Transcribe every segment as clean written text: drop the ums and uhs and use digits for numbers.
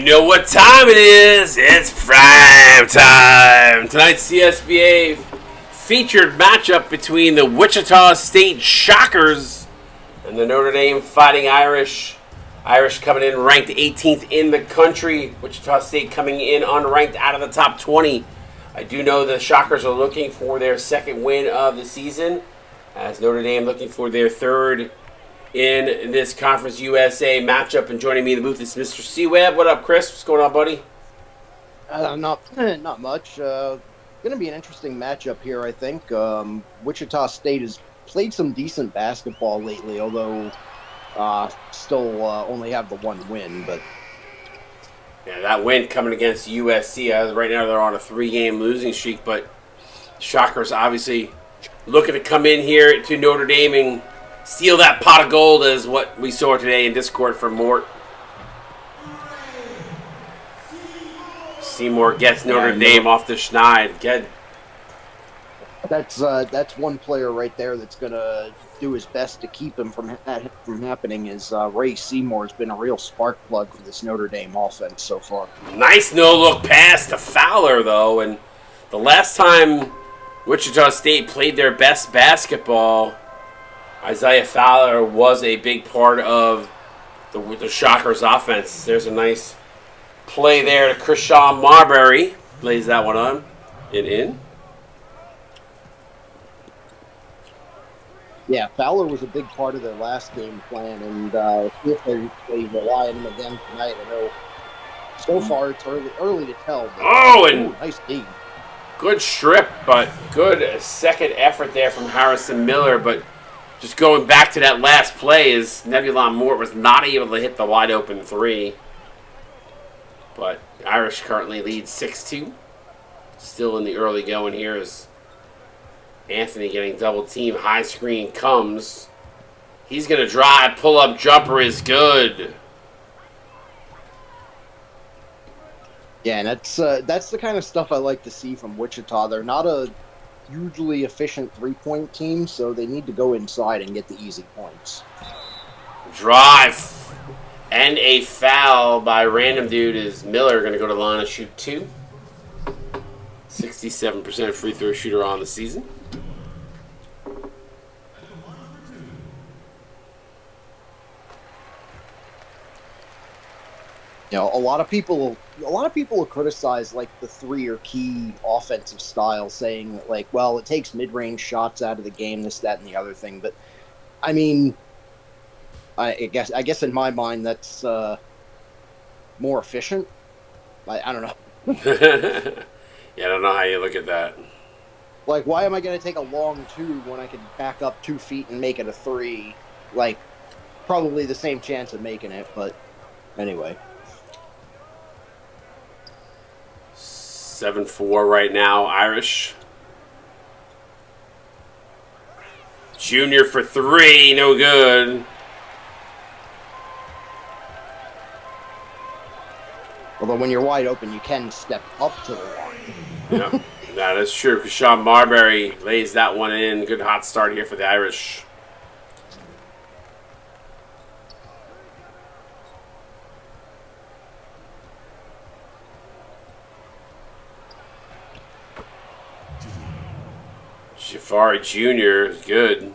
You know what time it is. It's prime time. Tonight's CSBA featured matchup between the Wichita State Shockers and the Notre Dame Fighting Irish. Irish coming in ranked 18th in the country. Wichita State coming in unranked out of the top 20. I do know the Shockers are looking for their second win of the season, as Notre Dame looking for their third in this Conference USA matchup. And joining me in the booth is Mr. C-Web. What up, Chris? What's going on, buddy? Not much. Going to be an interesting matchup here, I think. Wichita State has played some decent basketball lately, although still only have the one win. But yeah, that win coming against USC. Right now they're on a 3-game losing streak, but Shockers obviously looking to come in here to Notre Dame and steal that pot of gold, is what we saw today in Discord from Mort. Seymour gets Notre Dame off the schneid. Good. That's one player right there that's going to do his best to keep him from happening. Is Ray Seymour has been a real spark plug for this Notre Dame offense so far. Nice no-look pass to Fowler, though. And the last time Wichita State played their best basketball, Isaiah Fowler was a big part of the Shockers offense. There's a nice play there to Krishan Marbury. Lays that one on and in. Yeah, Fowler was a big part of their last game plan, and if they rely on him again tonight, I know so far it's early to tell. But, nice D. Good strip, but good second effort there from Harrison Miller. But just going back to that last play, is Nebulon Mort was not able to hit the wide open three. But Irish currently leads 6-2. Still in the early going here is Anthony getting double team. High screen comes. He's going to drive. Pull-up jumper is good. Yeah, and that's the kind of stuff I like to see from Wichita. They're not a hugely efficient three-point team, so they need to go inside and get the easy points. Drive. And a foul by random dude is Miller going to go to the line and shoot 2. 67% free throw shooter on the season. You know, a lot of people will criticize like the three or key offensive style, saying like, well, it takes mid-range shots out of the game, this, that, and the other thing. But I mean, I guess in my mind that's more efficient. I don't know. Yeah, I don't know how you look at that. Like, why am I going to take a long two when I can back up 2 feet and make it a 3? Like, probably the same chance of making it, but anyway. 7-4 right now, Irish. Junior for 3, no good. Although when you're wide open, you can step up to the line. Yep, that is true. Krishan Marbury lays that one in. Good hot start here for the Irish. Jafari Jr. is good.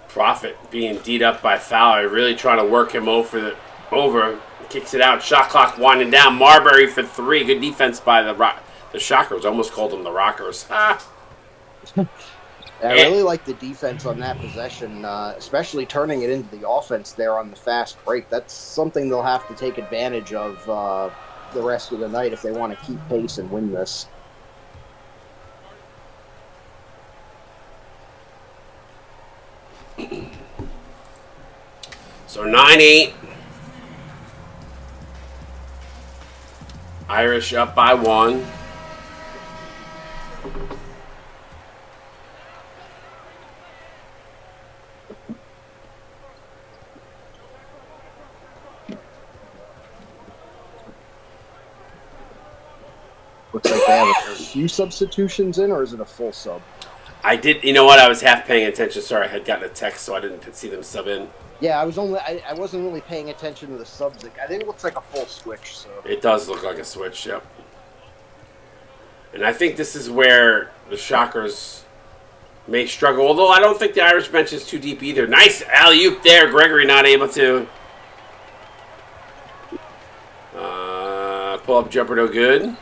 Profit being D'd up by Fowler, really trying to work him over. Kicks it out. Shot clock winding down. Marbury for 3. Good defense by the Shockers. Almost called them the Rockers. I really like the defense on that possession, especially turning it into the offense there on the fast break. That's something they'll have to take advantage of the rest of the night if they want to keep pace and win this. So 9-8. Irish up by 1. Looks like they have a few substitutions in, or is it a full sub? I did. You know what? I was half paying attention. Sorry, I had gotten a text, so I didn't see them sub in. Yeah, I wasn't really paying attention to the subs. I think it looks like a full switch. So It does look like a switch. Yep. And I think this is where the Shockers may struggle. Although I don't think the Irish bench is too deep either. Nice alley-oop there. Gregory not able to. Pull-up jumper no good.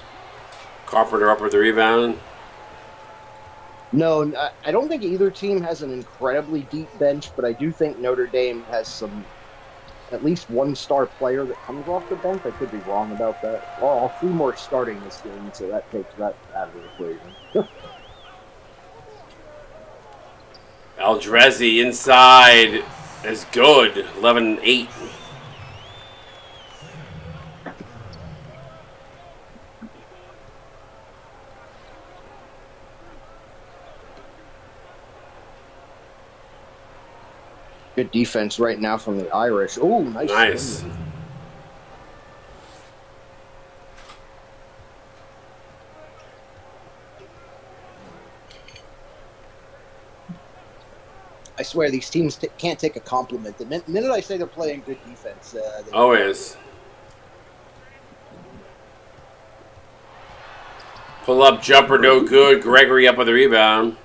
Carpenter up with the rebound. no, I don't think either team has an incredibly deep bench, but I do think Notre Dame has at least one star player that comes off the bench. I could be wrong about that. Well, 3 more starting this game, so that takes that out of the equation. Aldrezi inside is good. 11-8. Good defense right now from the Irish. Oh, nice. Nice. I swear these teams can't take a compliment. The minute I say they're playing good defense, Always. Pull up jumper no good. Gregory up with the rebound.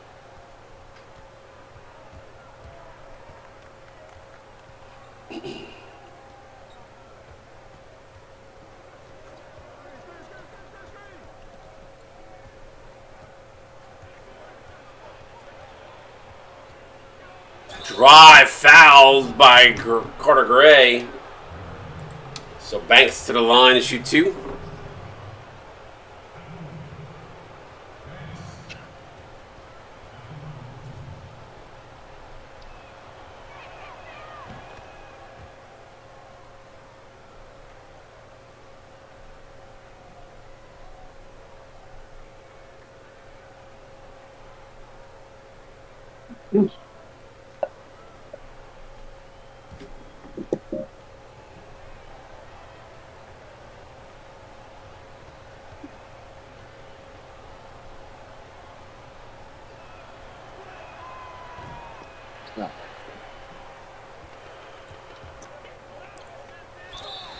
Drive fouled by Carter Gray. So Banks to the line to shoot 2.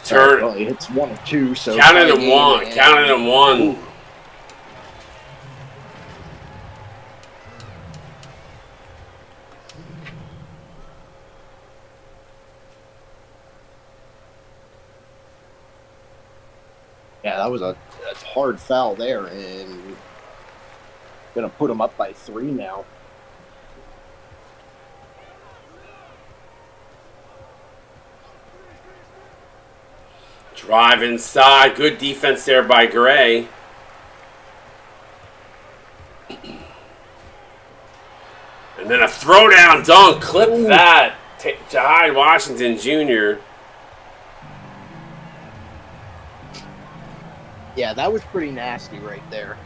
Turn. Well, it's 1 or 2, so Counted him 1. Counted him 1. Ooh. Yeah, that was a hard foul there, and gonna put him up by 3 now. Drive inside. Good defense there by Gray. And then a throwdown dunk. Clip that. Jahai Washington Jr. Yeah, that was pretty nasty right there.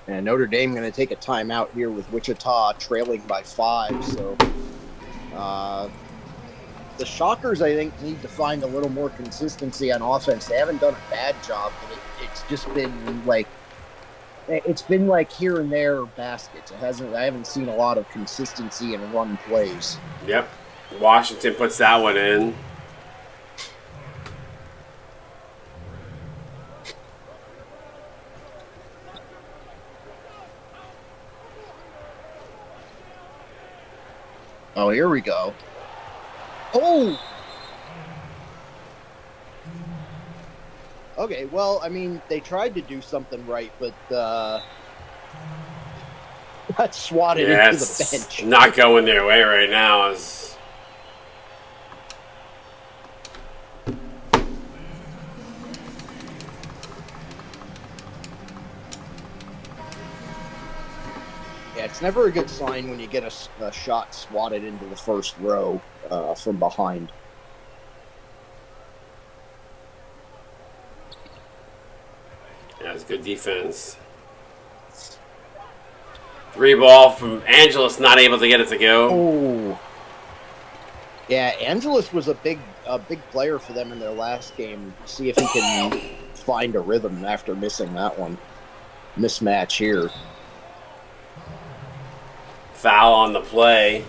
And Notre Dame going to take a timeout here with Wichita trailing by 5. So the Shockers, I think, need to find a little more consistency on offense. They haven't done a bad job, but it's just been like here and there baskets. I haven't seen a lot of consistency in run plays. Yep. Washington puts that one in. Oh, here we go. Oh! Okay, well, I mean, they tried to do something right, but got swatted into the bench. Not going their way right now. Yeah, it's never a good sign when you get a shot swatted into the first row from behind. Yeah, it's good defense. 3 ball from Angelus, not able to get it to go. Oh, yeah, Angelus was a big player for them in their last game. See if he can find a rhythm after missing that one. Mismatch here. Foul on the play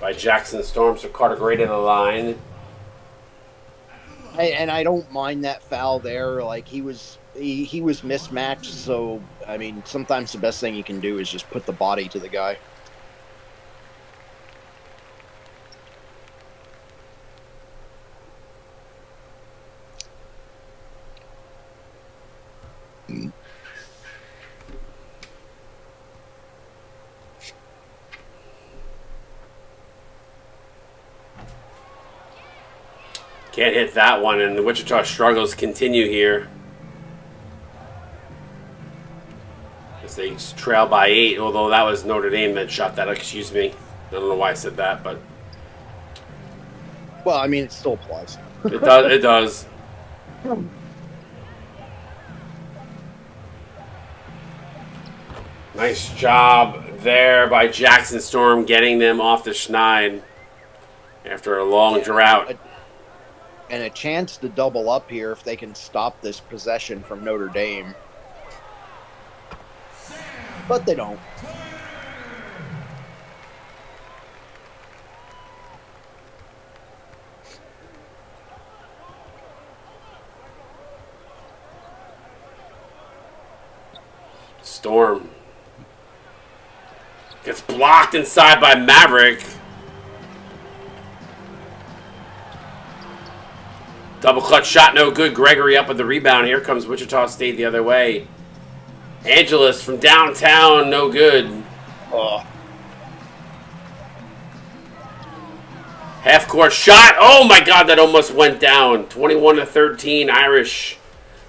by Jackson Storm, so Carter Gray to the line. And I don't mind that foul there. Like he was mismatched. So I mean, sometimes the best thing you can do is just put the body to the guy. Can't hit that one, and the Wichita struggles continue here. As they trail by 8, although that was Notre Dame that shot that, excuse me. I don't know why I said that, but... Well, I mean, it still applies. It does, it does. Nice job there by Jackson Storm getting them off the schneid after a long drought. And a chance to double up here if they can stop this possession from Notre Dame. But they don't. Storm gets blocked inside by Maverick. Double clutch shot, no good. Gregory up with the rebound. Here comes Wichita State the other way. Angelus from downtown, no good. Half court shot. Oh my God, that almost went down. 21-13, Irish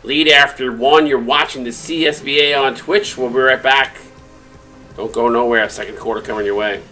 lead after 1. You're watching the CSBA on Twitch. We'll be right back. Don't go nowhere. Second quarter coming your way.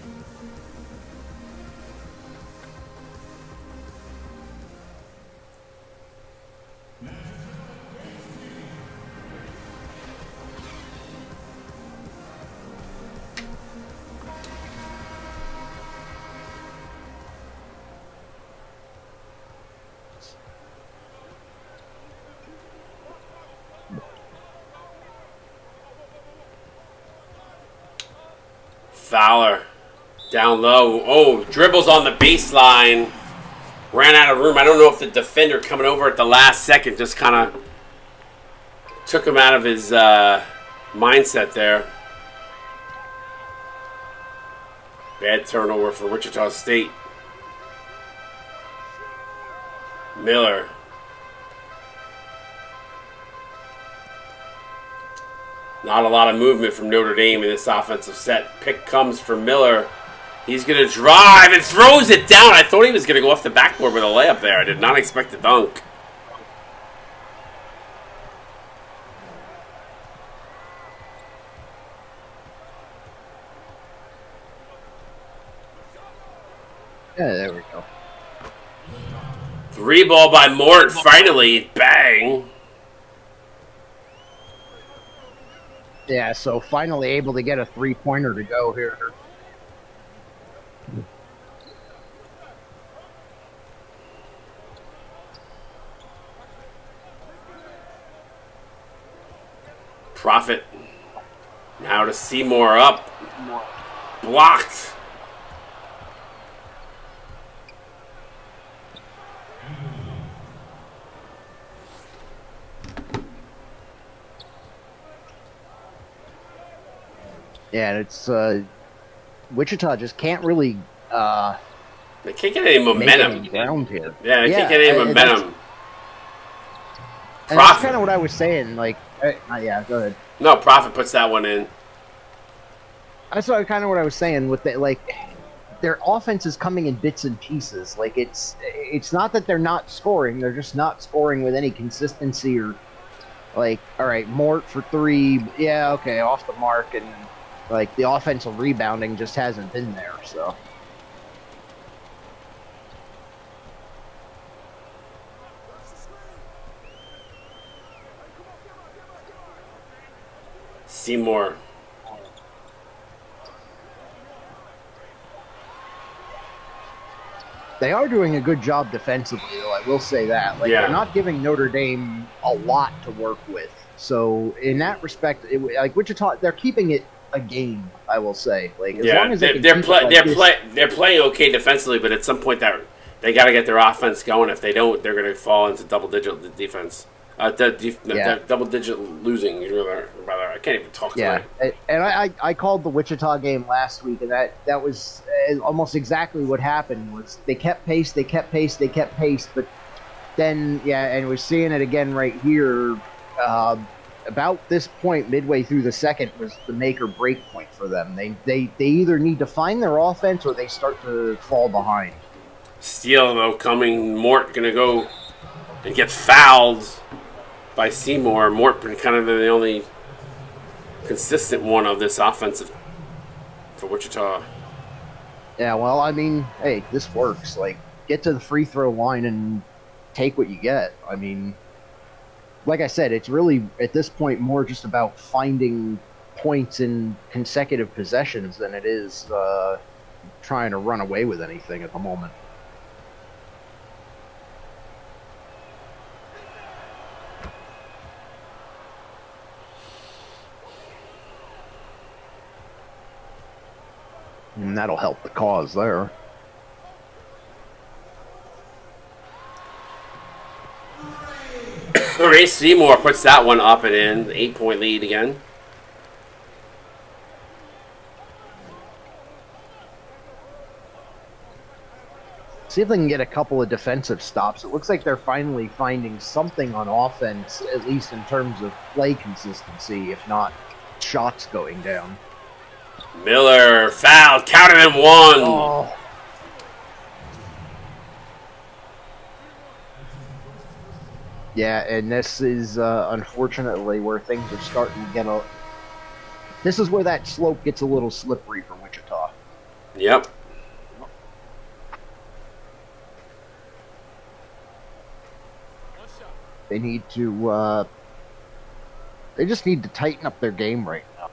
Fowler down low. Oh, dribbles on the baseline. Ran out of room. I don't know if the defender coming over at the last second just kind of took him out of his mindset there. Bad turnover for Wichita State. Miller. Not a lot of movement from Notre Dame in this offensive set. Pick comes for Miller. He's going to drive and throws it down. I thought he was going to go off the backboard with a layup there. I did not expect a dunk. Yeah, there we go. 3 ball by Mort. Finally, bang. Yeah, so finally able to get a 3-pointer to go here. Profit. Now to Seymour up. Blocked. Yeah, it's Wichita just can't really They can't get any momentum. make any ground here. Yeah, they can't get any momentum. And that's kind of what I was saying. Like, yeah, go ahead. No, Profit puts that one in. That's kind of what I was saying with the, like, their offense is coming in bits and pieces. Like, it's not that they're not scoring; they're just not scoring with any consistency or, like, all right, Mort for 3, yeah, okay, off the mark, and Like the offensive rebounding just hasn't been there. So Seymour. they are doing a good job defensively, though. I will say that. Like Yeah. they're not giving Notre Dame a lot to work with. So in that respect, like Wichita, they're keeping it a game. I will say, like as long as they're playing okay defensively, but at some point that they got to get their offense going. If they don't, they're going to fall into double-digit defense. Double-digit losing. I can't even talk tonight. And I called the Wichita game last week, and that was almost exactly what happened. Was they kept pace, but then and we're seeing it again right here. About this point, midway through the second, was the make or break point for them. They either need to find their offense or they start to fall behind. Steele though coming, Mort gonna go and get fouled by Seymour. Mort been kind of the only consistent one of this offensive for Wichita. Yeah, well, I mean, hey, this works. Like, get to the free throw line and take what you get. I mean, like I said, it's really, at this point, more just about finding points in consecutive possessions than it is trying to run away with anything at the moment. And that'll help the cause there. Ray Seymour puts that one up and in. 8-point lead again. See if they can get a couple of defensive stops. It looks like they're finally finding something on offense, at least in terms of play consistency, if not shots going down. Miller fouled, counted him one. Oh. Yeah, and this is unfortunately where things are starting to get a. This is where that slope gets a little slippery for Wichita. Yep. They need to. They just need to tighten up their game right now.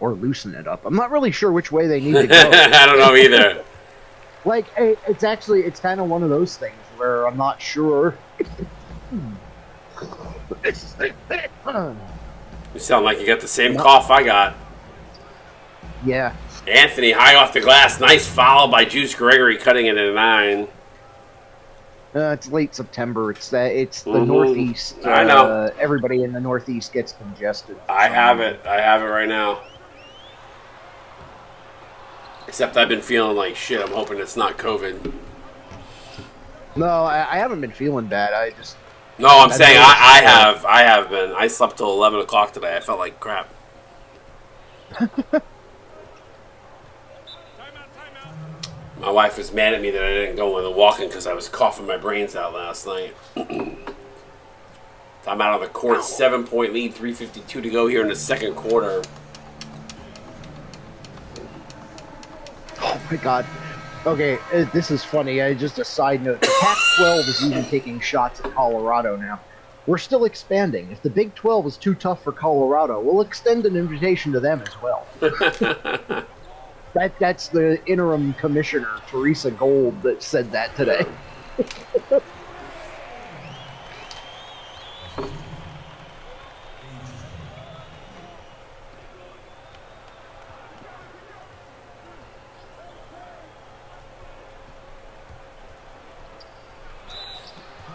Or loosen it up. I'm not really sure which way they need to go. I don't know either. Like, it's kind of one of those things where I'm not sure. You sound like you got the same cough I got. Yeah. Anthony, high off the glass. Nice foul by Juice Gregory, cutting it at 9. It's late September. It's the Northeast. I know. Everybody in the Northeast gets congested. I have it right now. Except I've been feeling like shit. I'm hoping it's not COVID. No, I haven't been feeling bad. No, I'm saying I have been. I slept till 11 o'clock today. I felt like crap. My wife was mad at me that I didn't go with the walking because I was coughing my brains out last night. I'm out on the court. 7-point lead, 3:52 to go here in the second quarter. Oh my God. Okay, this is funny. Just a side note. The Pac-12 is even taking shots at Colorado now. We're still expanding. If the Big 12 is too tough for Colorado, we'll extend an invitation to them as well. That's the interim commissioner, Teresa Gold, that said that today.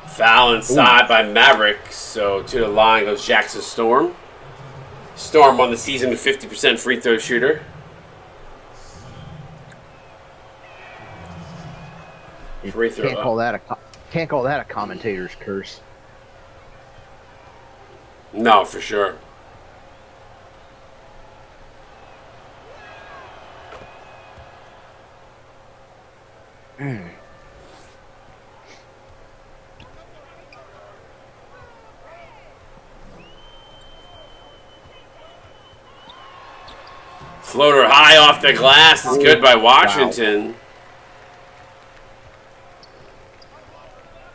Foul inside by Maverick. So to the line goes Jackson Storm. Storm on the season with 50% free throw shooter. Free throw. Can't call that a commentator's curse. No, for sure. Floater high off the glass is good by Washington.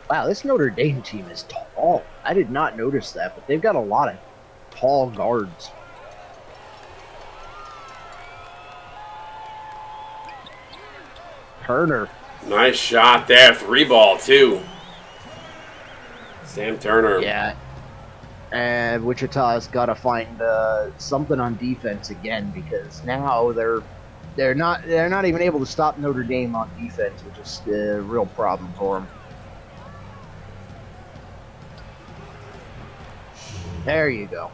Wow, this Notre Dame team is tall. I did not notice that, but they've got a lot of tall guards. Turner. Nice shot there. 3-ball, too. Sam Turner. Yeah. And Wichita's got to find something on defense again, because now they're not even able to stop Notre Dame on defense, which is a real problem for them. There you go.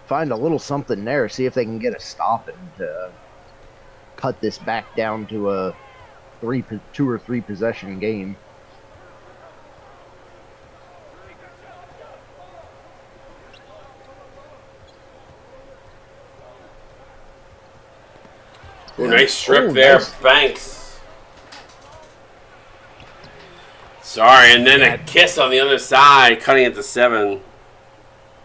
Find a little something there. See if they can get a stop and cut this back down to a 2 or 3 possession game. Ooh, nice strip there, nice. Banks. Sorry, and then a kiss on the other side, cutting it to 7.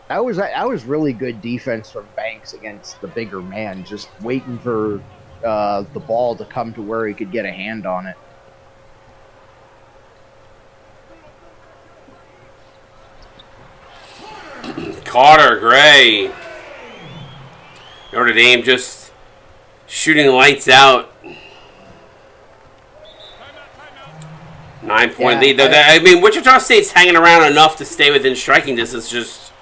That was really good defense from Banks against the bigger man, just waiting for the ball to come to where he could get a hand on it. Carter Gray. Notre Dame just shooting lights out. 9-point lead. Though I mean, Wichita State's hanging around enough to stay within striking distance. Just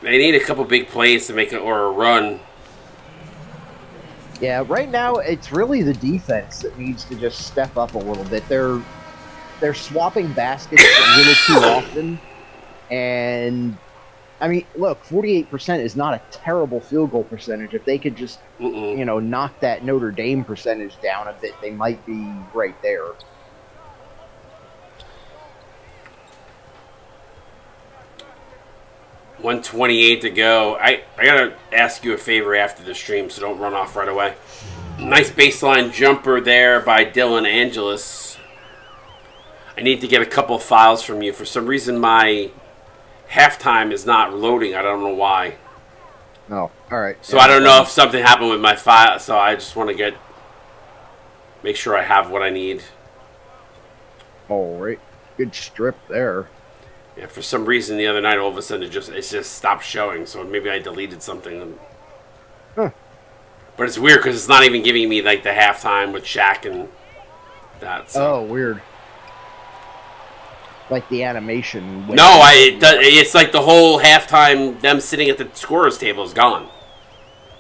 they need a couple big plays to make it or a run. Yeah, right now it's really the defense that needs to just step up a little bit. They're swapping baskets a little too often, and I mean, look, 48% is not a terrible field goal percentage. If they could just knock that Notre Dame percentage down a bit, they might be right there. $128 to go. I gotta ask you a favor after the stream, so don't run off right away. Nice baseline jumper there by Dylan Angelis. I need to get a couple files from you. For some reason, my halftime is not loading. I don't know why. Oh, all right. So I don't know if something happened with my file. So I just want to make sure I have what I need. All right. Good strip there. Yeah, for some reason the other night, all of a sudden it just stopped showing. So maybe I deleted something. Huh. But it's weird because it's not even giving me like the halftime with Shaq and that. So. Oh, weird. Like the animation. No, it's like the whole halftime. Them sitting at the scorer's table is gone.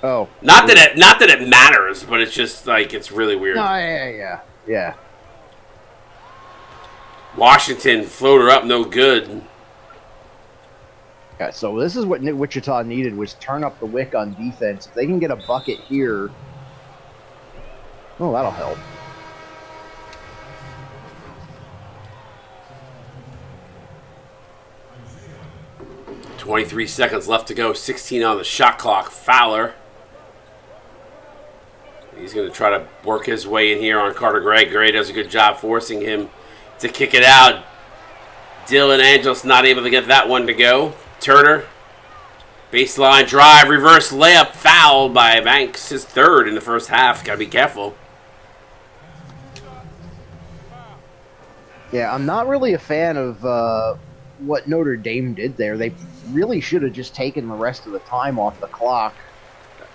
Oh. Not that it matters, but it's just like it's really weird. No, yeah. Washington floater up, no good. Yeah, so this is what Wichita needed, was turn up the wick on defense. If they can get a bucket here, that'll help. .23 seconds left to go. 16 on the shot clock. Fowler. He's going to try to work his way in here on Carter Gray. Gray does a good job forcing him to kick it out. Dylan Angelis not able to get that one to go. Turner. Baseline drive. Reverse layup. Foul by Banks. His third in the first half. Got to be careful. Yeah, I'm not really a fan of what Notre Dame did there. They really should have just taken the rest of the time off the clock.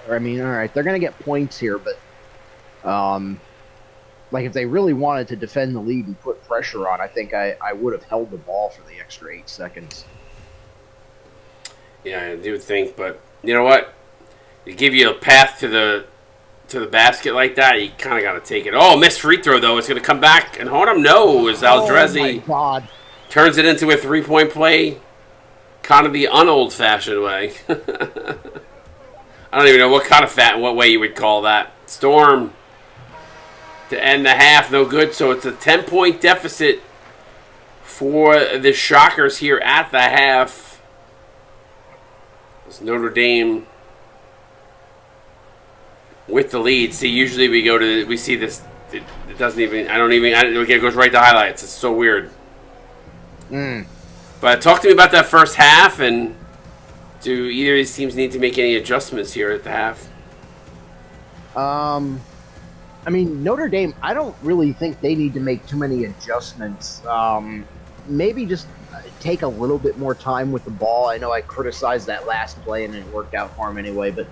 I mean, all right, they're going to get points here, but like if they really wanted to defend the lead and put pressure on, I think I would have held the ball for the extra 8 seconds. Yeah, I do think, but you know what? You give you a path to the basket like that, you kind of got to take it. Oh, missed free throw though. It's going to come back and hold him. No, is Aldrezi. Oh my God. Turns it into a 3-point play, kind of the unold-fashioned way. I don't even know what way you would call that. Storm to end the half, no good. So it's a 10-point deficit for the Shockers here at the half. It's Notre Dame with the lead. See, usually we see this. It doesn't even. It goes right to highlights. It's so weird. But talk to me about that first half and Do either of these teams need to make any adjustments here at the half? I mean, Notre Dame, I don't really think they need to make too many adjustments. Maybe just take a little bit more time with the ball. I know I criticized that last play and it worked out for them anyway, but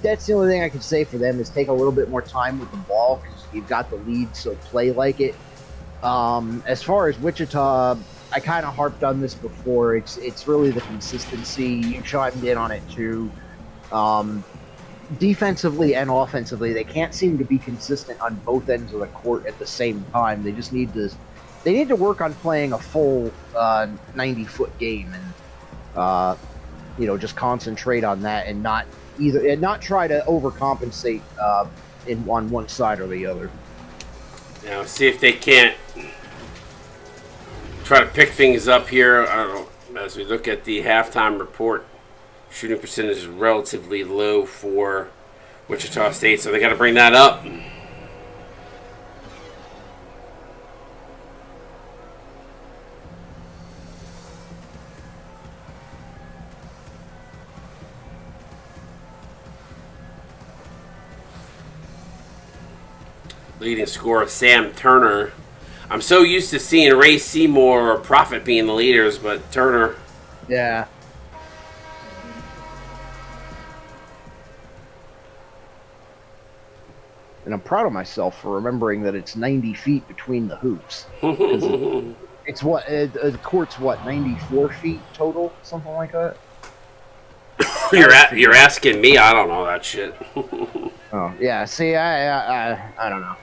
that's the only thing I can say for them is take a little bit more time with the ball because you've got the lead, so play like it. As far as Wichita, I kind of harped on this before. It's really the consistency. You chimed in on it too. Defensively and offensively, they can't seem to be consistent on both ends of the court at the same time. They just need to work on playing a full 90-foot game and just concentrate on that and not try to overcompensate on one side or the other. Now see if they can't try to pick things up here. I don't know, as we look at the halftime report. Shooting percentage is relatively low for Wichita State, so they got to bring that up. Leading scorer Sam Turner. I'm so used to seeing Ray Seymour or Prophet being the leaders, but Turner. Yeah. And I'm proud of myself for remembering that it's 90 feet between the hoops. It's what the court's 94 feet total, something like that. You're asking me. I don't know that shit. Oh yeah. See, I don't know.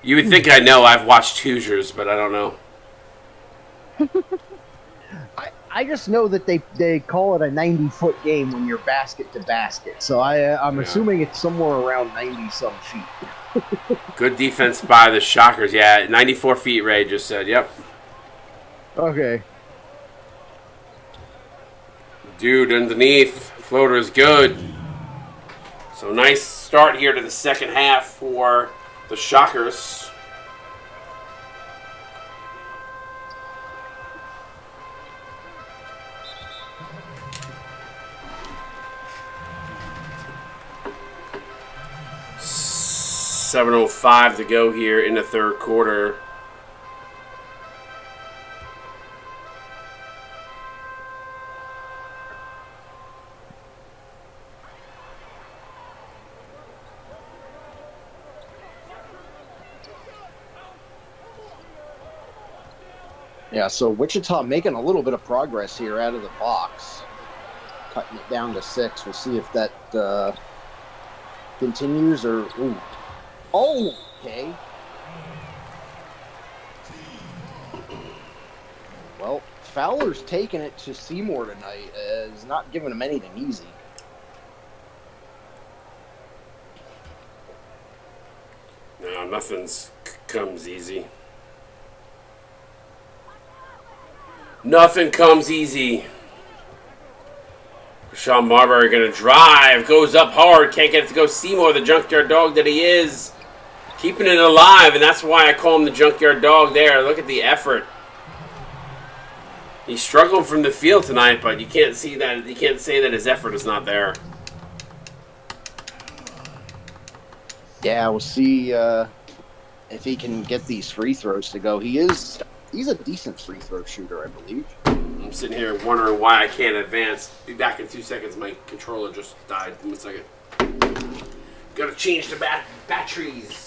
You would think I know. I've watched Hoosiers, but I don't know. I just know that they call it a 90-foot game when you're basket to basket. So I'm assuming it's somewhere around 90-some feet. Good defense by the Shockers. Yeah, 94 feet, Ray just said. Yep. Okay. Dude, underneath. Floater is good. So nice start here to the second half for the Shockers. .705 to go here in the third quarter. Yeah, so Wichita making a little bit of progress here out of the box. Cutting it down to 6. We'll see if that continues or... Ooh. Oh, okay. Well, Fowler's taking it to Seymour tonight. He's not giving him anything easy. No, nothing's comes easy. Nothing comes easy. Sean Marbury going to drive. Goes up hard. Can't get it to go. Seymour, the junkyard dog that he is. Keeping it alive, and that's why I call him the junkyard dog there. Look at the effort. He struggled from the field tonight, but you can't see that. You can't say that his effort is not there. Yeah, we'll see if he can get these free throws to go. He's a decent free throw shooter, I believe. I'm sitting here wondering why I can't advance. Be back in 2 seconds. My controller just died. 1 second. Gotta change the batteries.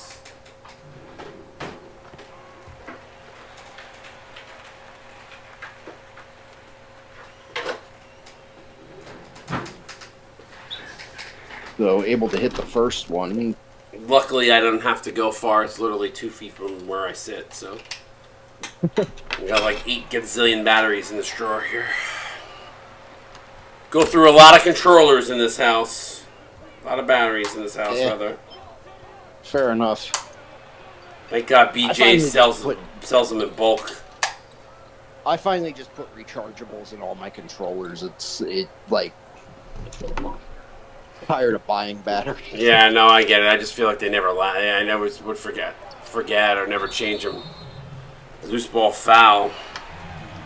So able to hit the first one. Luckily, I don't have to go far. It's literally 2 feet from where I sit, so. We got like 8 gazillion batteries in this drawer here. Go through a lot of controllers in this house. A lot of batteries in this house, rather. Fair enough. Thank God BJ sells them in bulk. I finally just put rechargeables in all my controllers. Tired of buying batteries. Yeah, no, I get it. I just feel like they never last. I never would forget or never change them. Loose ball foul.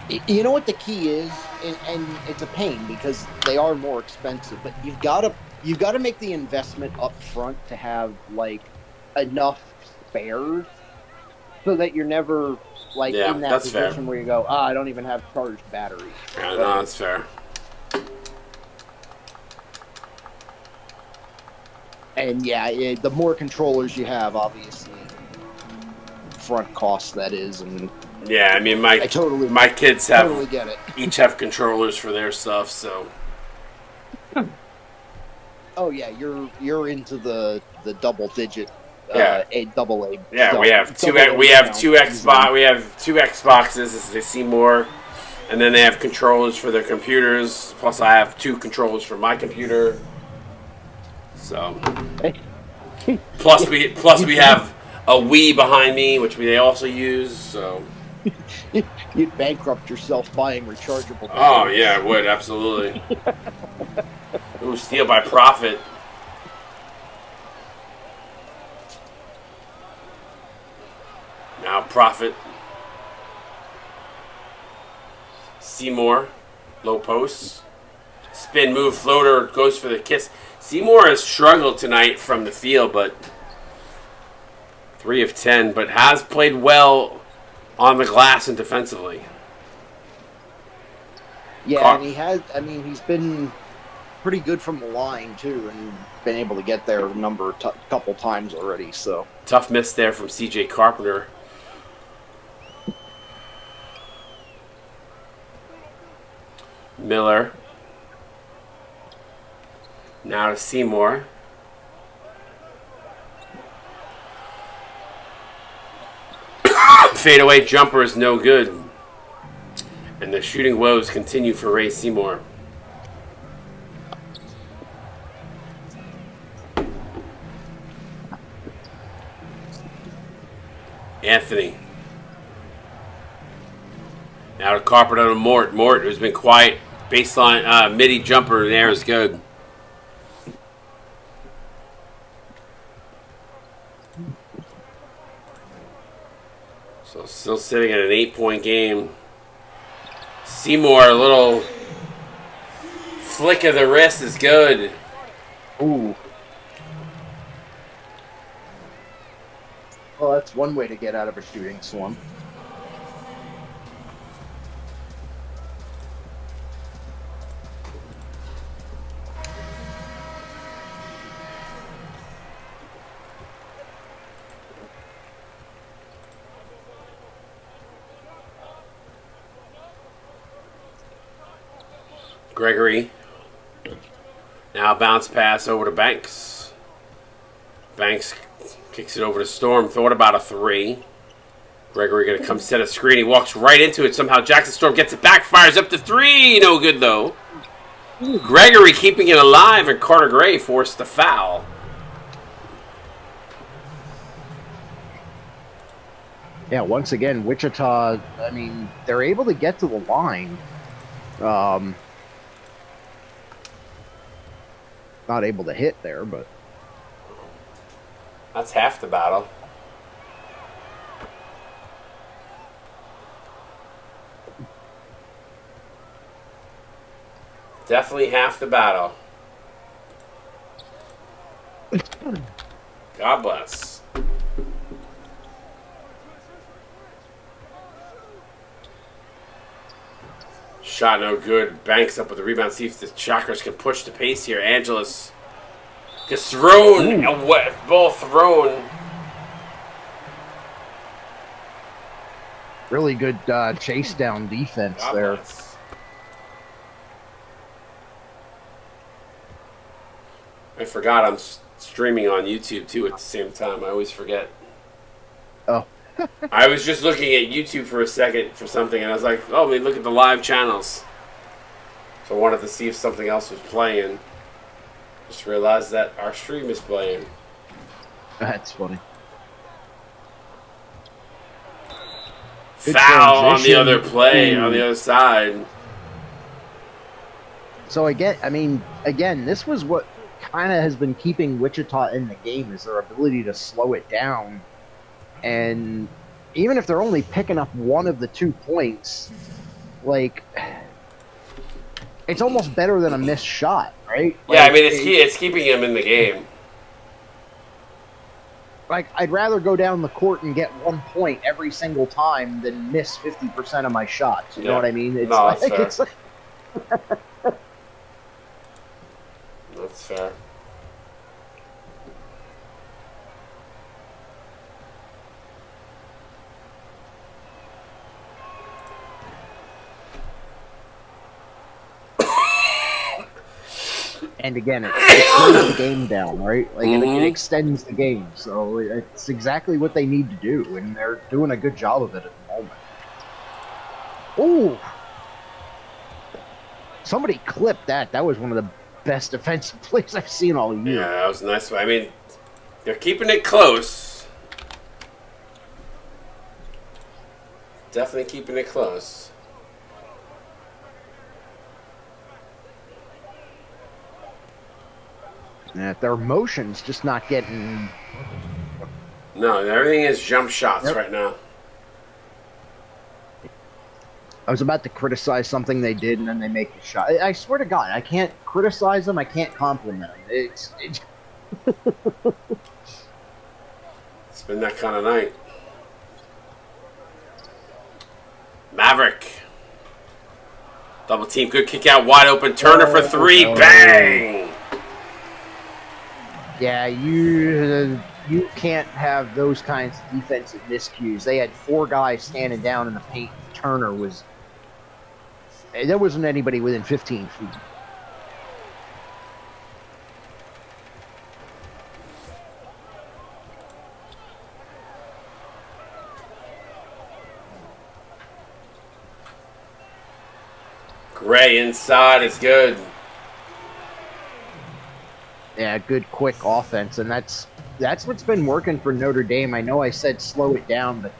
You know what the key is, and it's a pain because they are more expensive. But you've got to make the investment up front to have like enough spares so that you're never like Yeah, in that that's fair. position where you go, I don't even have charged batteries, Yeah, no, right? that's fair. And yeah, the more controllers you have, obviously, front cost that is, and Yeah, I mean I totally, my kids have totally get it. each have controllers for their stuff, so Oh yeah, you're into the double digit, yeah. a double A Yeah, stuff, double A we have count two easily. Xbox we have two Xboxes as they see more, and then they have controllers for their computers. Plus, I have two controllers for my computer. So plus we You'd, have a Wii behind me, which they also use. So you'd bankrupt yourself buying rechargeable oh yeah, batteries. it would absolutely. Ooh, steal by profit. Now profit. Seymour, low post. Spin move floater goes for the kiss. Seymour has struggled tonight from the field, but 3 of 10, but has played well on the glass and defensively. Yeah, Caught, and he has. I mean, he's been pretty good from the line too, and been able to get there a couple times already. So tough miss there from CJ Carpenter. Miller. Now to Seymour. Fadeaway jumper is no good. And the shooting woes continue for Ray Seymour. Anthony. Now to Carpenter to Mort. Mort, who's been quiet. Baseline midi jumper there is good. So still sitting at an 8-point game. Seymour, a little flick of the wrist is good. ooh, well, that's one way to get out of a shooting slump. Gregory. Now bounce pass over to Banks. Banks kicks it over to Storm. Thought about a 3. Gregory going to come set a screen. He walks right into it. Somehow Jackson Storm gets it back. Fires up to 3. No good, though. Gregory keeping it alive, and Carter Gray forced the foul. Yeah, once again, Wichita. I mean, they're able to get to the line. Um, not able to hit there, but That's half the battle. Definitely half the battle. God bless. Shot no good. Banks up with the rebound. See if the Shockers can push the pace here. Angelus gets thrown. Ball thrown. really good chase down defense God there. bless. I forgot I'm streaming on YouTube too at the same time. I always forget. Oh, I was just looking at YouTube for a second for something, and I was like, oh, let me look at the live channels. So I wanted to see if something else was playing. Just realized that our stream is playing. that's funny. Good Foul on the transition. other play, Ooh. on the other side. So again, this was what kind of has been keeping Wichita in the game is their ability to slow it down. And even if they're only picking up one of the 2 points, like, it's almost better than a missed shot, right? Yeah, Like, I mean, it's keeping him in the game. Like, I'd rather go down the court and get 1 point every single time than miss 50% of my shots. You know Yeah. what I mean? It's No, like that's fair. it's like, That's fair. and again, it slows the game down, right? Like it Mhm. extends the game, so it's exactly what they need to do, and they're doing a good job of it at the moment. Ooh, somebody clipped that. That was one of the best defensive plays I've seen all year. Yeah, that was a nice. I mean, they're keeping it close. Definitely keeping it close. Yeah, their motion's just not getting. No, everything is jump shots Yep. right now. I was about to criticize something they did, and then they make a shot. I swear to God, I can't criticize them. I can't compliment them. It's been that kind of night. Maverick. Double team, good kick out, wide open. Turner for three. No. Bang! Yeah, you can't have those kinds of defensive miscues. They had 4 guys standing down in the paint. Turner was. There wasn't anybody within 15 feet. Gray inside is good. Yeah, good quick offense, and that's what's been working for Notre Dame. I know I said slow it down, but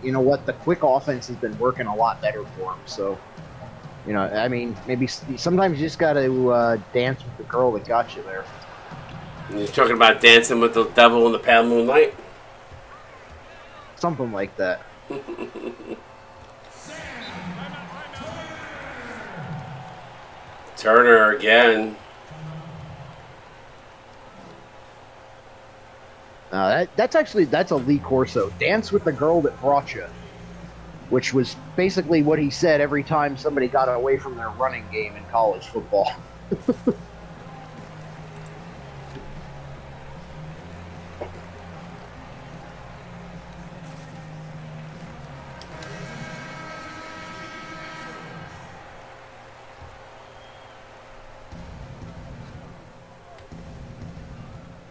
you know what? The quick offense has been working a lot better for them. So, you know, I mean, maybe sometimes you just got to dance with the girl that got you there. You're talking about dancing with the devil in the pale moonlight? Something like that. Turner again. That's a Lee Corso. Dance with the girl that brought you, which was basically what he said every time somebody got away from their running game in college football.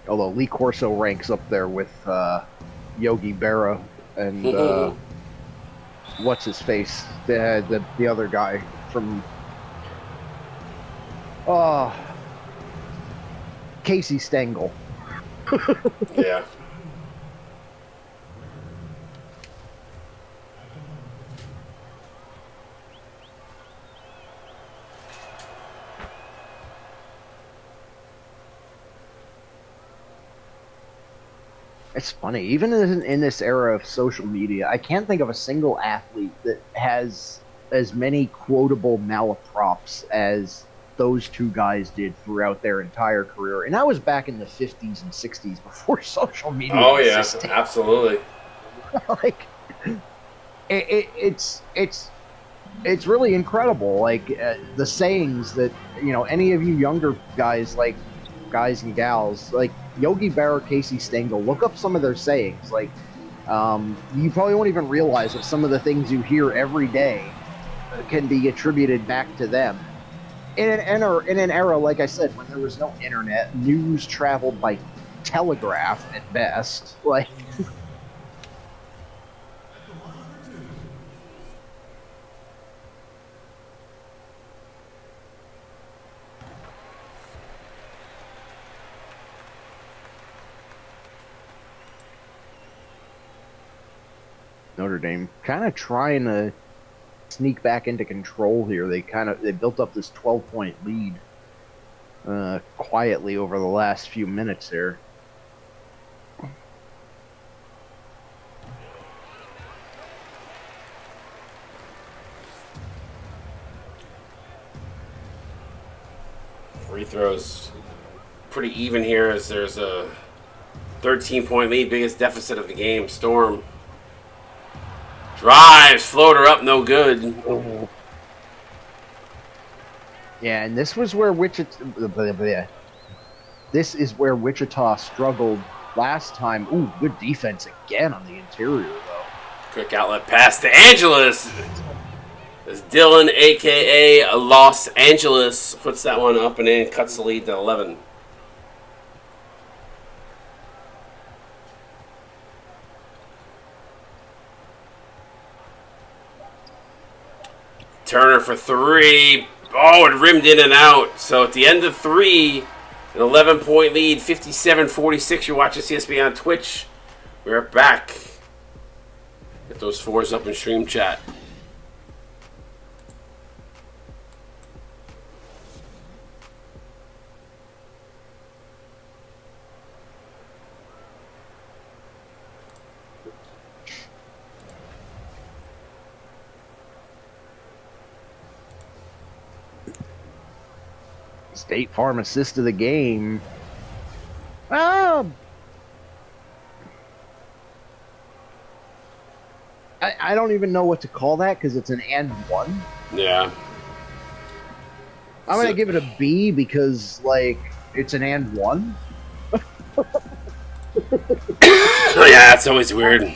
Although Lee Corso ranks up there with Yogi Berra and what's his face, the other guy from Casey Stengel. Yeah. It's funny, even in this era of social media, I can't think of a single athlete that has as many quotable malaprops as those 2 guys did throughout their entire career. And that was back in the 50s and 60s before social media Oh, yeah. existed. Absolutely. Like, it's really incredible. Like, the sayings that, you know, any of you younger guys, like, guys and gals, like Yogi Berra, Casey Stengel, look up some of their sayings. Like, you probably won't even realize that some of the things you hear every day can be attributed back to them. In an era, like I said, when there was no internet, news traveled by telegraph at best. Like, Notre Dame kind of trying to sneak back into control here. They built up this 12-point lead quietly over the last few minutes here. Free throws pretty even here as there's a 13-point lead, biggest deficit of the game. Storm drives, floater up, no good. Oh. Yeah, and this was where Wichita. This is where Wichita struggled last time. Ooh, good defense again on the interior, though. Quick outlet pass to Angeles. As Dylan, a.k.a. Los Angeles, puts that one up and in, cuts the lead to 11. Turner for three. Oh, it rimmed in and out. So at the end of three, an 11-point lead, 57-46. You're watching CSB on Twitch. We're back. Get those fours up in stream chat. State Farm assist of the game. I don't even know what to call that because it's an and one. Yeah. I'm going to give it a B because, like, it's an and one. Yeah, it's always weird.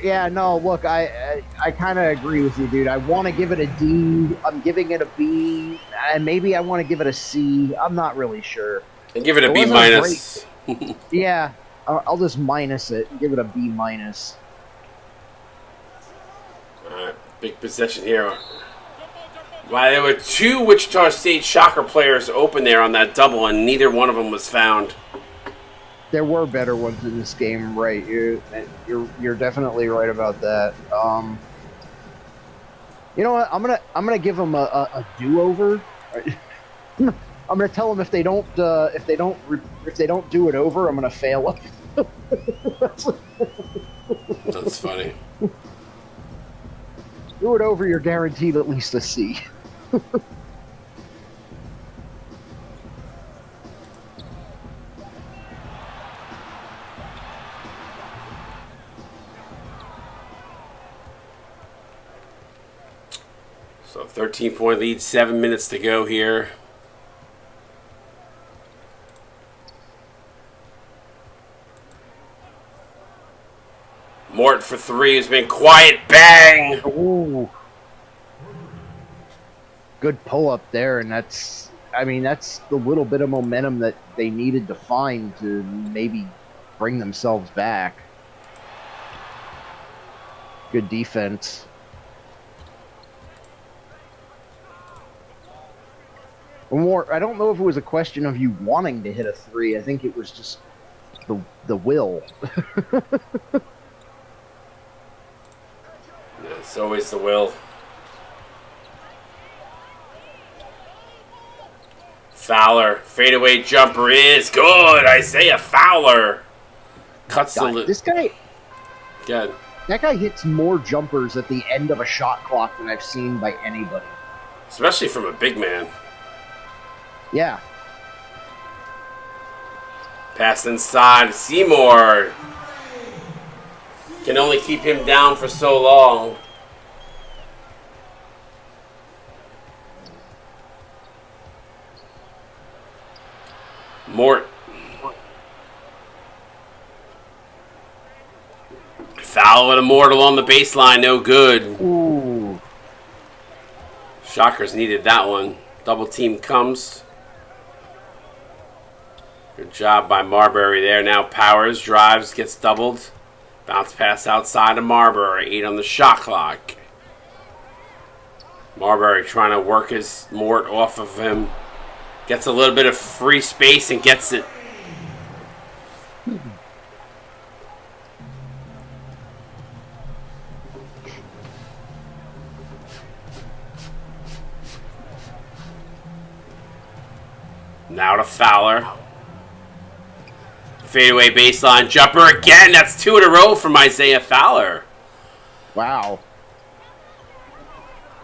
Yeah, no, look, I kind of agree with you, dude. I want to give it a D. I'm giving it a B. And maybe I want to give it a C. I'm not really sure. And give it a B minus. Yeah, I'll just minus it and give it a B minus. Alright, big possession here. Wow, there were two Wichita State Shocker players open there on that double, and neither one of them was found. There were better ones in this game, right? You're definitely right about that. You know what? I'm gonna give them a do-over. I'm gonna tell them if they don't do it over, I'm gonna fail them. That's funny. Do it over, you're guaranteed at least a C. So 13-point lead, 7 minutes to go here. Mort for three has been quiet. Bang! Ooh. Good pull up there, and that's the little bit of momentum that they needed to find to maybe bring themselves back. Good defense. More, I don't know if it was a question of you wanting to hit a three. I think it was just the will. It's always the will. Fowler, fadeaway jumper is good. Isaiah Fowler cuts the. This guy. Good. That guy hits more jumpers at the end of a shot clock than I've seen by anybody. Especially from a big man. Yeah. Pass inside. Seymour can only keep him down for so long. Mort. Foul at Immortal on the baseline. No good. Ooh. Shockers needed that one. Double team comes. Good job by Marbury there. Now Powers drives, gets doubled. Bounce pass outside of Marbury. 8 on the shot clock. Marbury trying to work his Mort off of him. Gets a little bit of free space and gets it. Now to Fowler. Fadeaway baseline jumper again. That's 2 in a row from Isaiah Fowler. Wow.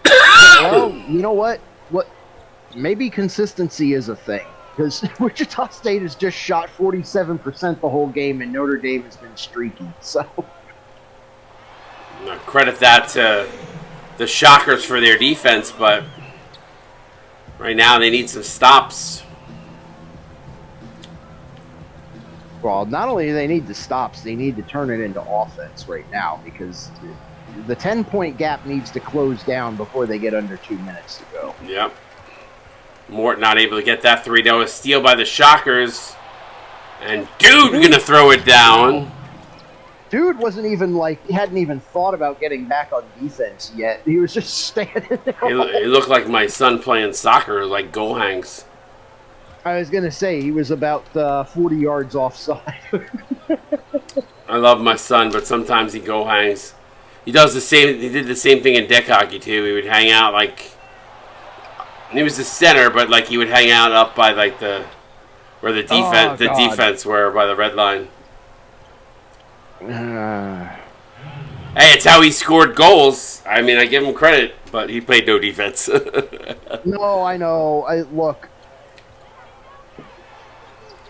Well, you know what? maybe consistency is a thing. Because Wichita State has just shot 47% the whole game, and Notre Dame has been streaky. So Now, credit that to the Shockers for their defense, but right now they need some stops. well, not only do they need the stops, they need to turn it into offense right now, because the 10-point gap needs to close down before they get under 2 minutes to go. Yep. Mort not able to get that 3-0. A steal by the Shockers. And Dude gonna throw it down. Dude wasn't even he hadn't even thought about getting back on defense yet. He was just standing there. He looked like my son playing soccer, like goal hangs. I was gonna say he was about 40 yards offside. I love my son, but sometimes he goal hangs. He does the same. He did the same thing in deck hockey too. He would hang out he was the center, but he would hang out up by where the defense were by the red line. Hey, it's how he scored goals. I mean, I give him credit, but he played no defense. No, I know.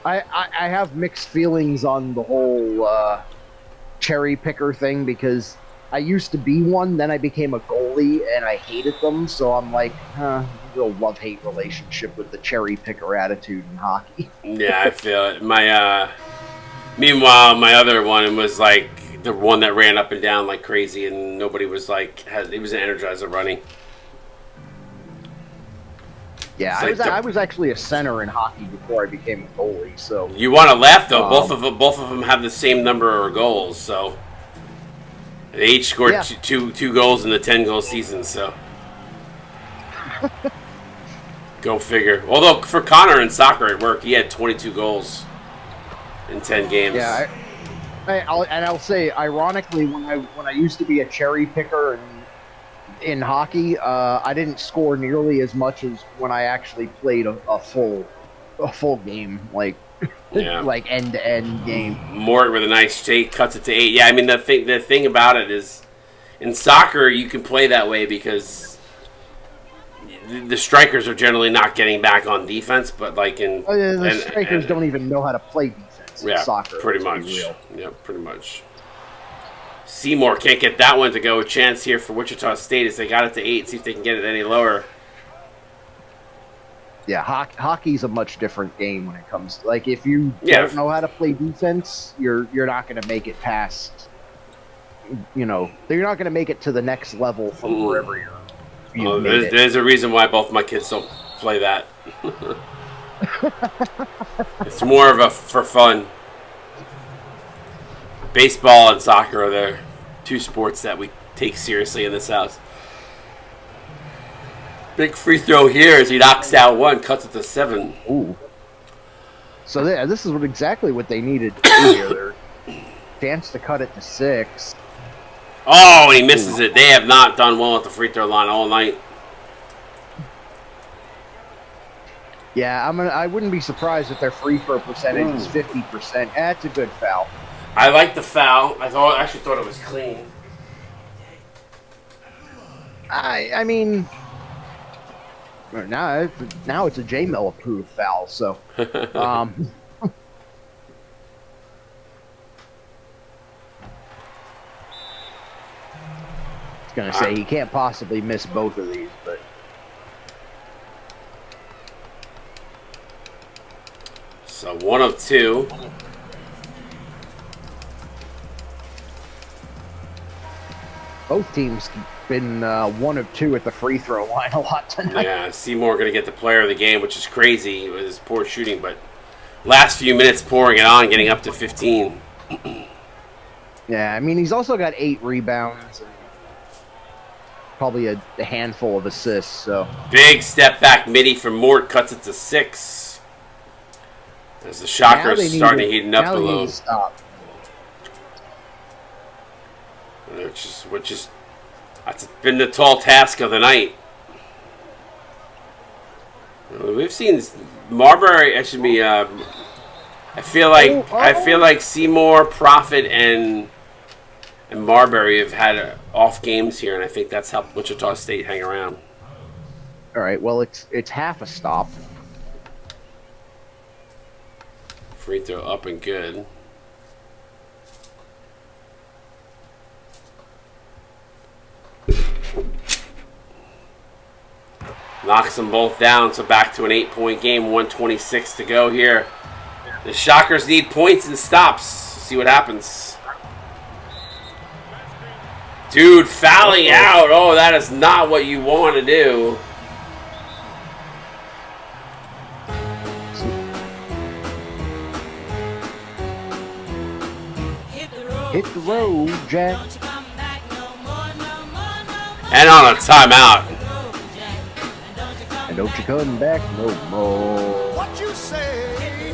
I have mixed feelings on the whole cherry picker thing, because I used to be one, then I became a goalie, and I hated them, so I'm like, real love-hate relationship with the cherry picker attitude in hockey. Yeah, I feel it. Meanwhile, my other one was the one that ran up and down like crazy, and nobody was he was an energizer running. Yeah, I was actually a center in hockey before I became a goalie, so... You want to laugh, though. Both of them have the same number of goals, so... They each scored two goals in the 10-goal season, so... Go figure. Although, for Connor in soccer at work, he had 22 goals in 10 games. Yeah, I'll say, ironically, when I used to be a cherry picker in hockey, I didn't score nearly as much as when I actually played a full game, end-to-end game. Mort with a nice shake, cuts it to 8. Yeah, I mean, the thing about it is, in soccer, you can play that way because the strikers are generally not getting back on defense, but the strikers don't even know how to play defense in soccer. Pretty much. Yeah, pretty much. Seymour can't get that one to go. A chance here for Wichita State as they got it to 8. See if they can get it any lower. Yeah, hockey's a much different game when it comes to, if you don't know how to play defense, you're not going to make it past, you're not going to make it to the next level from wherever you're. There's a reason why both my kids don't play that. It's more of for fun. Baseball and soccer are the two sports that we take seriously in this house. Big free throw here as he knocks out one, cuts it to 7. Ooh. So this is exactly what they needed to do here. Their chance to cut it to 6. Oh, and he misses it. They have not done well at the free throw line all night. Yeah, I wouldn't be surprised if their free throw percentage is 50%. That's a good foul. I like the foul. I actually thought it was clean. I mean, now it's a J-Mill approved foul. So, I was gonna say he can't possibly miss both of these, but. So 1 of 2. Both teams been 1 of 2 at the free throw line a lot tonight. Yeah, Seymour going to get the player of the game, which is crazy with his poor shooting, but last few minutes pouring it on, getting up to 15. Yeah, I mean, he's also got 8 rebounds and probably a handful of assists. So big step back midi from Mort, cuts it to 6. As the Shockers starting to heat up a little. That's been the tall task of the night. We've seen Marbury. Actually, I feel like Seymour, Prophet, and Marbury have had off games here, and I think that's helped Wichita State hang around. All right. Well, it's half a stop. Free throw up and good. Knocks them both down, so back to an 8-point game. 1:26 to go here. The Shockers need points and stops. See what happens. Dude, fouling out. Oh, that is not what you want to do. Hit the road, Jack. And on a timeout. And don't you come back no more. What you say?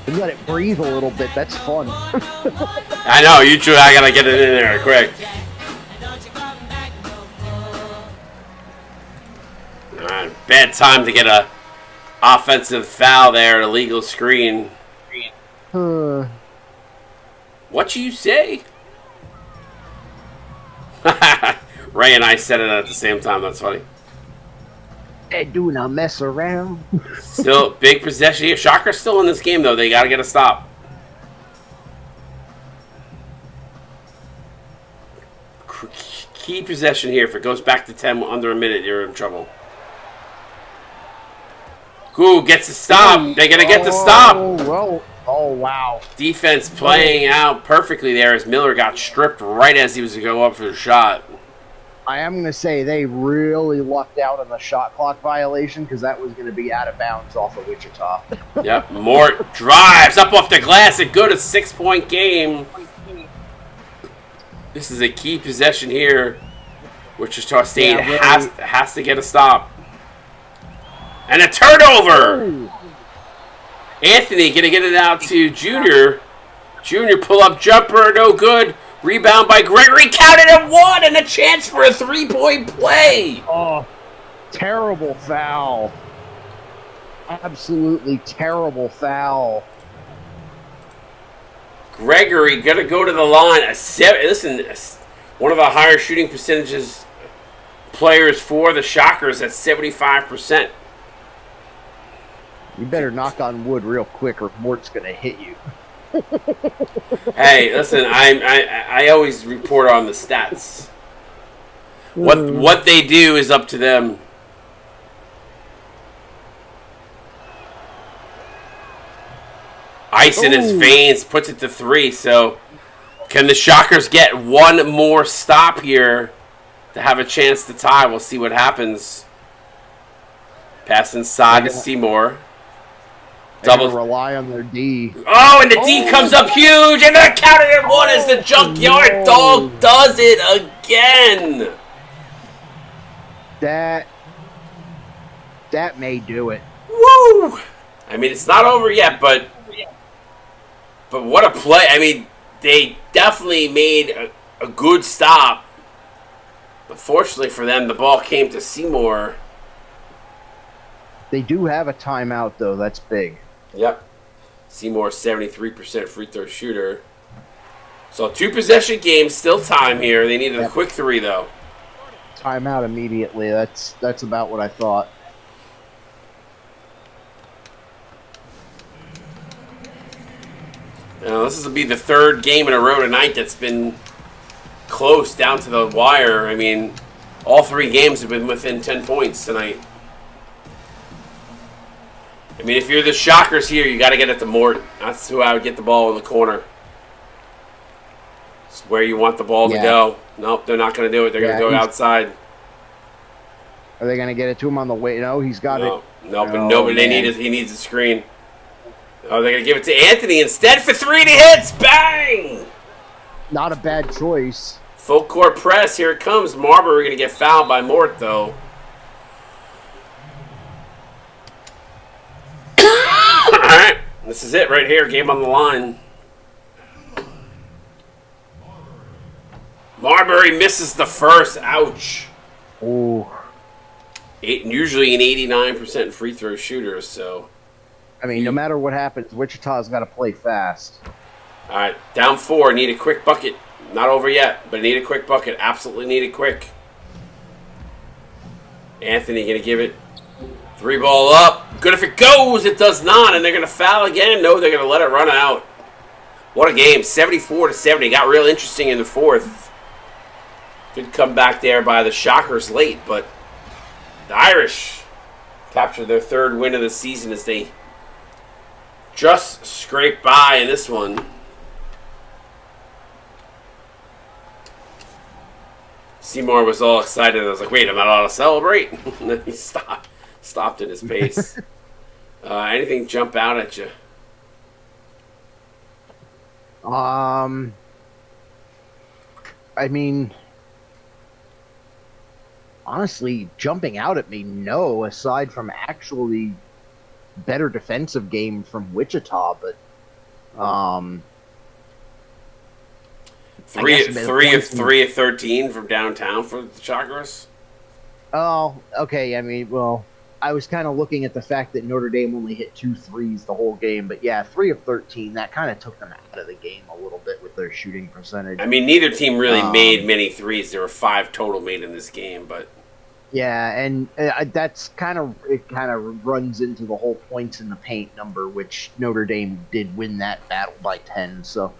And let it breathe a little bit. That's fun. I know, you two, I gotta get it in there quick. Alright, bad time to get a offensive foul there, a legal screen. What you say? Ray and I said it at the same time, that's funny. They do not mess around. Still, big possession here. Shockers still in this game, though. They got to get a stop. Key possession here. If it goes back to 10 under a minute, you're in trouble. Ooh, gets a stop. They're going to get the stop. Oh, wow. Defense playing out perfectly there as Miller got stripped right as he was to go up for the shot. I am going to say they really lucked out on the shot clock violation because that was going to be out of bounds off of Wichita. Yep, Mort drives up off the glass. A good 6-point game. This is a key possession here. Wichita State has to get a stop. And a turnover. Ooh. Anthony going to get it out to Junior. Junior pull-up jumper, no good. Rebound by Gregory, counted at 1, and a chance for a 3-point play. Oh, terrible foul. Absolutely terrible foul. Gregory going to go to the line. One of the higher shooting percentages players for the Shockers at 75%. You better knock on wood real quick or Mort's going to hit you. Hey, listen, I always report on the stats. What they do is up to them. Ice in his veins, puts it to 3. So, can the Shockers get one more stop here to have a chance to tie? We'll see what happens. Pass inside to Seymour. Double rely on their D. Oh, and the D comes up huge, and they're counted at 1 as the Junkyard Dog does it again. That may do it. Woo! I mean, it's not over yet, but what a play. I mean, they definitely made a good stop. But fortunately for them, the ball came to Seymour. They do have a timeout, though. That's big. Yep. Seymour, 73% free throw shooter. So, 2-possession game, still time here. They needed a quick 3, though. Timeout immediately. That's about what I thought. Now, this will be the 3rd game in a row tonight that's been close down to the wire. I mean, all 3 games have been within 10 points tonight. I mean, if you're the Shockers here, you got to get it to Mort. That's who I would get the ball in the corner. It's where you want the ball to go. Nope, they're not going to do it. They're going to go outside. Are they going to get it to him on the way? No, he's got it. No, but he needs a screen. Oh, they're going to give it to Anthony instead for 3 and he hits. Bang! Not a bad choice. Full court press. Here it comes. Marbury going to get fouled by Mort, though. Alright, this is it right here. Game on the line. Marbury misses the first. Ouch. Ooh. Usually an 89% free throw shooter, so. I mean, no matter what happens, Wichita's got to play fast. Alright, down 4. Need a quick bucket. Not over yet, but need a quick bucket. Absolutely need it quick. Anthony going to give it 3-ball up. Good if it goes. It does not, and they're going to foul again. No, they're going to let it run out. What a game, 74-70. Got real interesting in the fourth. Good comeback there by the Shockers late, but the Irish captured their third win of the season as they just scraped by in this one. Seymour was all excited. I was like, wait, I'm not allowed to celebrate? And then he stopped in his pace. Anything jump out at you? I mean, honestly, jumping out at me, no, aside from actually better defensive game from Wichita, but Three of 13 from downtown for the Shockers. Oh, okay. I mean, well, I was kind of looking at the fact that Notre Dame only hit 2 threes the whole game, but yeah, 3 of 13. That kind of took them out of the game a little bit with their shooting percentage. I mean, neither team really made many threes. There were 5 total made in this game, but yeah, and that's kind of runs into the whole points in the paint number, which Notre Dame did win that battle by 10. So.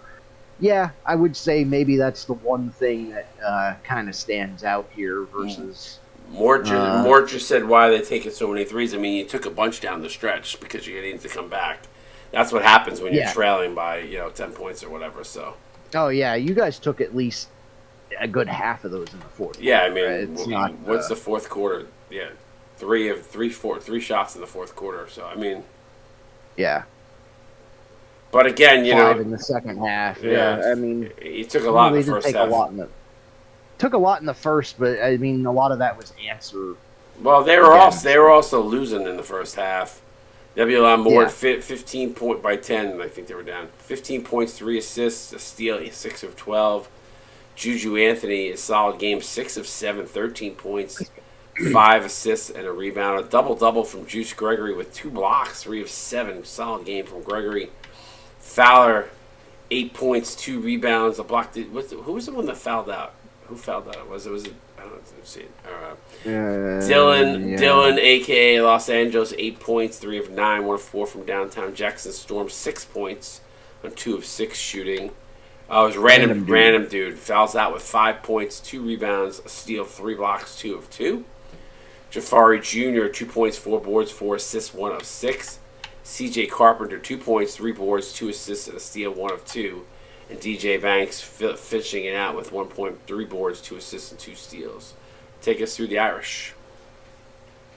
Yeah, I would say maybe that's the one thing that kind of stands out here versus... Mort just said why they taking so many threes. I mean, you took a bunch down the stretch because you're getting to come back. That's what happens when you're trailing by 10 points or whatever. So. Oh yeah, you guys took at least a good half of those in the fourth. Yeah, I mean, what's the fourth quarter? Yeah, 3 shots in the fourth quarter. So I mean. Yeah. But again, 5 in the second half. Yeah, I mean, he took a lot in the first half. Took a lot in the first, but I mean, a lot of that was answer. Well, they were also losing in the first half. WLM Moore 15 point by 10. I think they were down 15 points, 3 assists, a steal, 6 of 12. Juju Anthony, a solid game, 6 of 7, 13 points, 5 assists and a rebound. A double from Juice Gregory with 2 blocks, 3 of 7. Solid game from Gregory. Fowler, 8 points, 2 rebounds, a block. Who was the one that fouled out? Who fouled out? Was it? I don't know. Let's see. Dylan, a.k.a. Los Angeles, 8 points, 3 of 9, 1 of 4 from downtown. Jackson Storm, 6 points on 2 of 6 shooting. It was random dude. Fouls out with 5 points, 2 rebounds, a steal, 3 blocks, 2 of 2. Jafari Jr., 2 points, 4 boards, 4 assists, 1 of 6. C.J. Carpenter, 2 points, 3 boards, 2 assists, and a steal, 1 of 2. And D.J. Banks finishing it out with 1 point, 3 boards, 2 assists, and 2 steals. Take us through the Irish.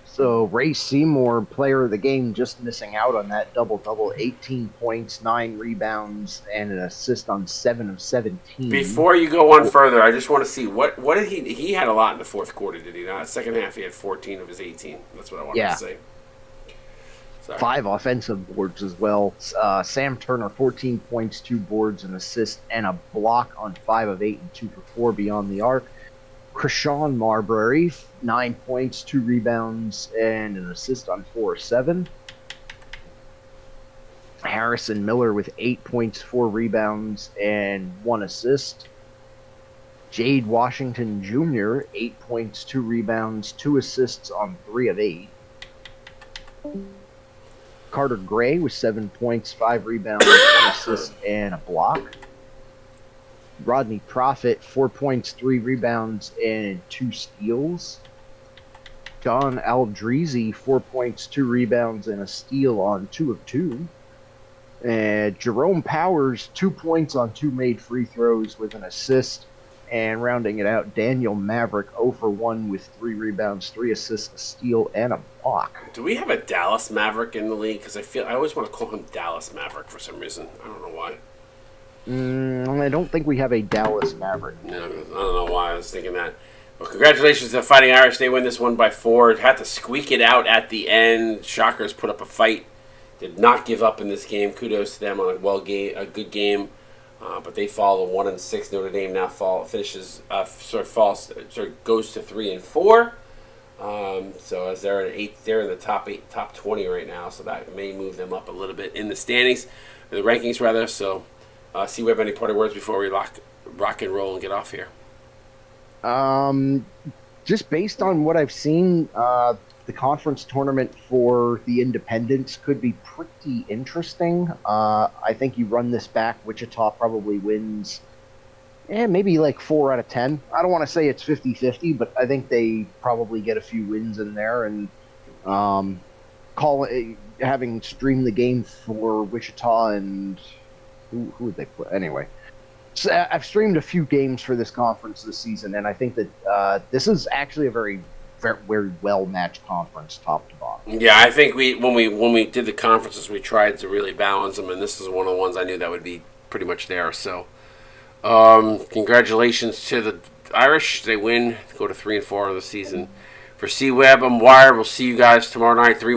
So Ray Seymour, player of the game, just missing out on that double-double. 18 points, 9 rebounds, and an assist on 7 of 17. Before you go on further, I just want to see, what did he had a lot in the fourth quarter, did he not? Second half, he had 14 of his 18. That's what I wanted to say. Sorry. 5 offensive boards as well. Sam Turner, 14 points, 2 boards, an assist, and a block on 5 of 8 and 2 for 4 beyond the arc. Krishan Marbury, 9 points, 2 rebounds, and an assist on 4 of 7. Harrison Miller with 8 points, 4 rebounds, and 1 assist. Jade Washington Jr., 8 points, 2 rebounds, 2 assists on 3 of 8. Carter Gray with 7 points, 5 rebounds, 1 assist, and a block. Rodney Profit, 4 points, 3 rebounds, and 2 steals. John Aldrezy, 4 points, 2 rebounds, and a steal on 2 of 2. And Jerome Powers, 2 points on 2 made free throws with an assist. And rounding it out, Daniel Maverick, 0 for 1 with 3 rebounds, 3 assists, a steal, and a block. Do we have a Dallas Maverick in the league? Because I always want to call him Dallas Maverick for some reason. I don't know why. I don't think we have a Dallas Maverick. No, I don't know why I was thinking that. Well, congratulations to the Fighting Irish. They win this one by 4. Had to squeak it out at the end. Shockers put up a fight. Did not give up in this game. Kudos to them on a good game. But they fall to 1-6. Notre Dame now goes to 3-4. So as they're at 8, they're in the top 20 right now. So that may move them up a little bit in the standings, in the rankings rather. So, see, we have any parting words before we rock and roll and get off here. just based on what I've seen, the conference tournament for the independents could be pretty interesting. I think you run this back, Wichita probably wins, maybe like 4 out of 10. I don't want to say it's 50-50, but I think they probably get a few wins in there. And having streamed the game for Wichita and who would they play? Anyway, so I've streamed a few games for this conference this season, and I think that this is actually a very, very, very well matched conference, top to bottom. Yeah, I think when we did the conferences, we tried to really balance them, and this is one of the ones I knew that would be pretty much there. So, congratulations to the Irish. They win, go to 3-4 on the season. For C-Web, I'm Wired. We'll see you guys tomorrow night. 3